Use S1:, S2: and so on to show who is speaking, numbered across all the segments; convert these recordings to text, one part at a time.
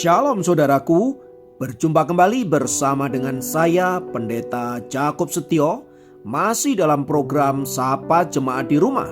S1: Shalom saudaraku, berjumpa kembali bersama dengan saya Pendeta Jakob Setio, masih dalam program Sapa Jemaat di Rumah.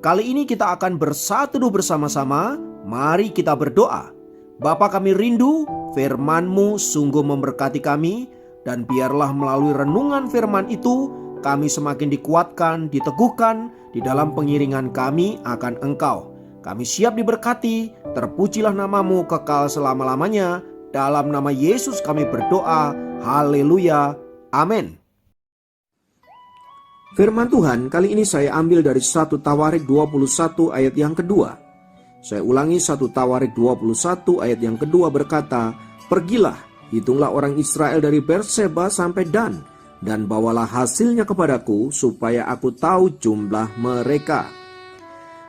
S1: Kali ini kita akan bersatu bersama-sama, mari kita berdoa. Bapa kami rindu, firman-Mu sungguh memberkati kami, dan biarlah melalui renungan firman itu, kami semakin dikuatkan, diteguhkan di dalam pengiringan kami akan Engkau. Kami siap diberkati, terpujilah nama-Mu kekal selama-lamanya. Dalam nama Yesus kami berdoa, haleluya, amin. Firman Tuhan kali ini saya ambil dari 1 Tawarik 21 ayat yang kedua. Saya ulangi, 1 Tawarik 21 ayat yang kedua berkata, "Pergilah, hitunglah orang Israel dari Berseba sampai Dan, dan bawalah hasilnya kepadaku supaya aku tahu jumlah mereka."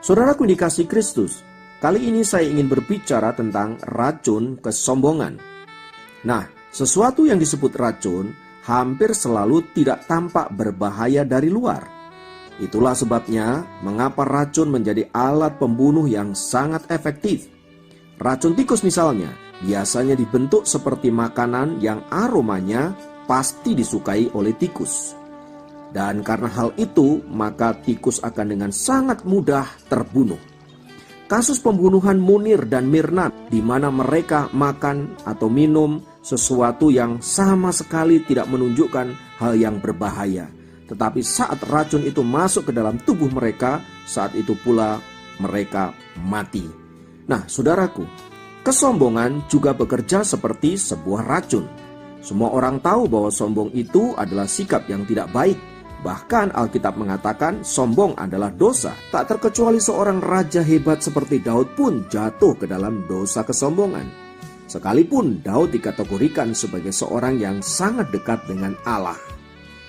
S1: Saudaraku dikasihi Kristus, kali ini saya ingin berbicara tentang racun kesombongan. Nah, sesuatu yang disebut racun hampir selalu tidak tampak berbahaya dari luar. Itulah sebabnya mengapa racun menjadi alat pembunuh yang sangat efektif. Racun tikus misalnya, biasanya dibentuk seperti makanan yang aromanya pasti disukai oleh tikus. Dan karena hal itu, maka tikus akan dengan sangat mudah terbunuh. Kasus pembunuhan Munir dan Mirna, di mana mereka makan atau minum sesuatu yang sama sekali tidak menunjukkan hal yang berbahaya. Tetapi saat racun itu masuk ke dalam tubuh mereka, saat itu pula mereka mati. Nah, saudaraku, kesombongan juga bekerja seperti sebuah racun. Semua orang tahu bahwa sombong itu adalah sikap yang tidak baik. Bahkan Alkitab mengatakan sombong adalah dosa. Tak terkecuali seorang raja hebat seperti Daud pun jatuh ke dalam dosa kesombongan. Sekalipun Daud dikategorikan sebagai seorang yang sangat dekat dengan Allah.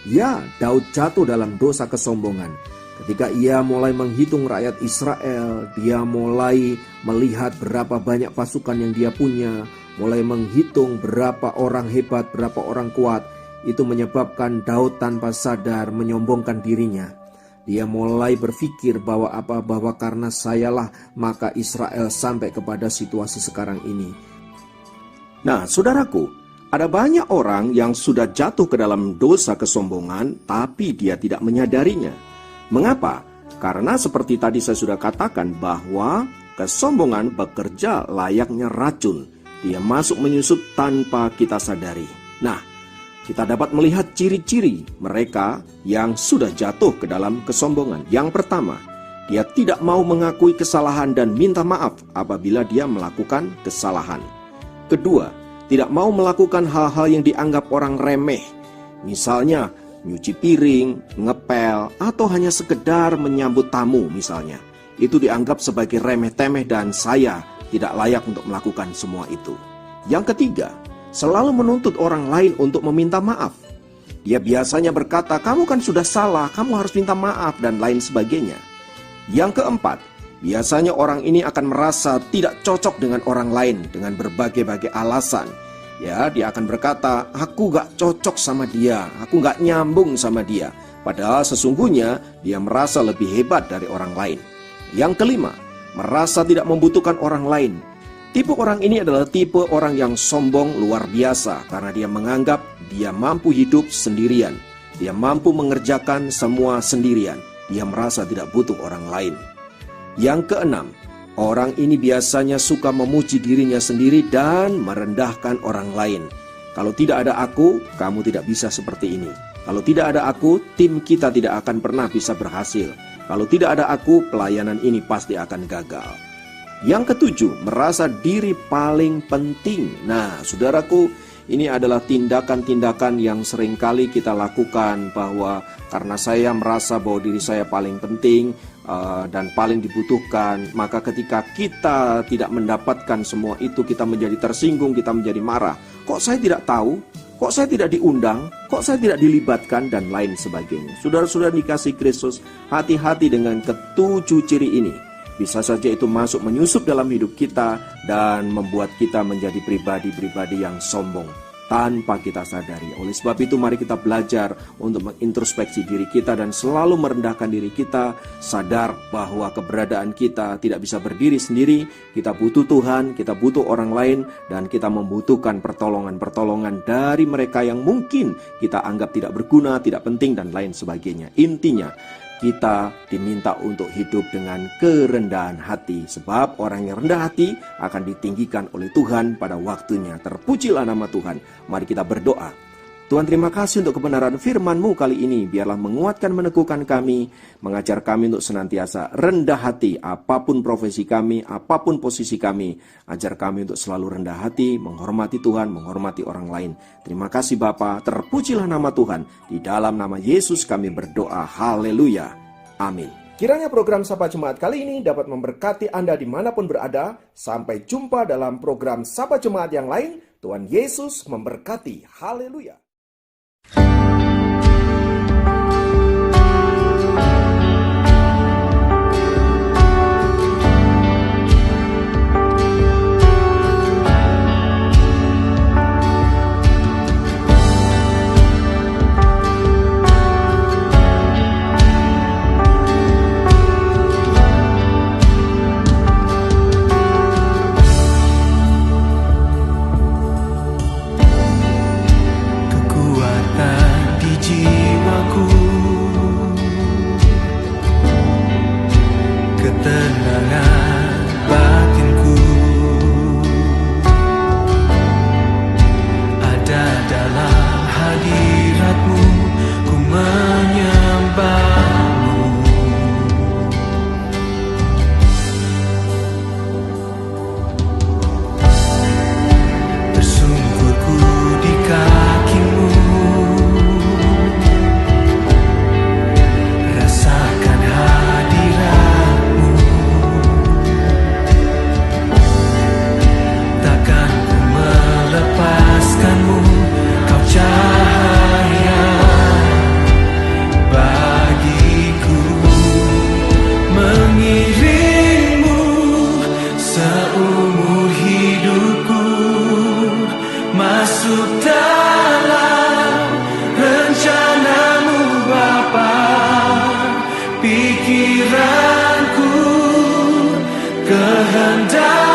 S1: Ya, Daud jatuh dalam dosa kesombongan. Ketika ia mulai menghitung rakyat Israel, dia mulai melihat berapa banyak pasukan yang dia punya, mulai menghitung berapa orang hebat, berapa orang kuat. Itu menyebabkan Daud tanpa sadar menyombongkan dirinya. Dia mulai berpikir bahwa karena sayalah maka Israel sampai kepada situasi sekarang ini. Nah, saudaraku, ada banyak orang yang sudah jatuh ke dalam dosa kesombongan, tapi dia tidak menyadarinya. Mengapa? Karena seperti tadi saya sudah katakan bahwa kesombongan bekerja layaknya racun. Dia masuk menyusup tanpa kita sadari. Nah, kita dapat melihat ciri-ciri mereka yang sudah jatuh ke dalam kesombongan. Yang pertama, dia tidak mau mengakui kesalahan dan minta maaf apabila dia melakukan kesalahan. Kedua, tidak mau melakukan hal-hal yang dianggap orang remeh. Misalnya, nyuci piring, ngepel, atau hanya sekedar menyambut tamu misalnya. Itu dianggap sebagai remeh-temeh dan saya tidak layak untuk melakukan semua itu. Yang ketiga, selalu menuntut orang lain untuk meminta maaf. Dia biasanya berkata, "Kamu kan sudah salah, kamu harus minta maaf," dan lain sebagainya. Yang keempat, biasanya orang ini akan merasa tidak cocok dengan orang lain dengan berbagai-bagai alasan. Ya, dia akan berkata, "Aku gak cocok sama dia, aku gak nyambung sama dia." Padahal sesungguhnya dia merasa lebih hebat dari orang lain. Yang kelima, merasa tidak membutuhkan orang lain. Tipe orang ini adalah tipe orang yang sombong luar biasa karena dia menganggap dia mampu hidup sendirian. Dia mampu mengerjakan semua sendirian. Dia merasa tidak butuh orang lain. Yang keenam, orang ini biasanya suka memuji dirinya sendiri dan merendahkan orang lain. Kalau tidak ada aku, kamu tidak bisa seperti ini. Kalau tidak ada aku, tim kita tidak akan pernah bisa berhasil. Kalau tidak ada aku, pelayanan ini pasti akan gagal. Yang ketujuh, merasa diri paling penting. Nah, saudaraku, ini adalah tindakan-tindakan yang seringkali kita lakukan bahwa karena saya merasa bahwa diri saya paling penting dan paling dibutuhkan, maka ketika kita tidak mendapatkan semua itu, kita menjadi tersinggung, kita menjadi marah. Kok saya tidak tahu? Kok saya tidak diundang? Kok saya tidak dilibatkan? Dan lain sebagainya. Saudara-saudara dikasihi Kristus, hati-hati dengan ketujuh ciri ini. Bisa saja itu masuk menyusup dalam hidup kita dan membuat kita menjadi pribadi-pribadi yang sombong. tanpa kita sadari. Oleh sebab itu mari kita belajar untuk mengintrospeksi diri kita dan selalu merendahkan diri kita, sadar bahwa keberadaan kita tidak bisa berdiri sendiri, kita butuh Tuhan, kita butuh orang lain, dan kita membutuhkan pertolongan-pertolongan dari mereka yang mungkin kita anggap tidak berguna, tidak penting, dan lain sebagainya. Intinya, kita diminta untuk hidup dengan kerendahan hati, sebab orang yang rendah hati akan ditinggikan oleh Tuhan pada waktunya. Terpujilah nama Tuhan. Mari kita berdoa. Tuhan, terima kasih untuk kebenaran firman-Mu kali ini. Biarlah menguatkan, meneguhkan kami, mengajar kami untuk senantiasa rendah hati, apapun profesi kami, apapun posisi kami. Ajar kami untuk selalu rendah hati, menghormati Tuhan, menghormati orang lain. Terima kasih Bapa, terpujilah nama Tuhan. Di dalam nama Yesus kami berdoa. Haleluya. Amin. Kiranya program Sapa Jemaat kali ini dapat memberkati Anda dimanapun berada. Sampai jumpa dalam program Sapa Jemaat yang lain. Tuhan Yesus memberkati. Haleluya.
S2: Masuk dalam rencana-Mu Bapa, pikiranku kehendak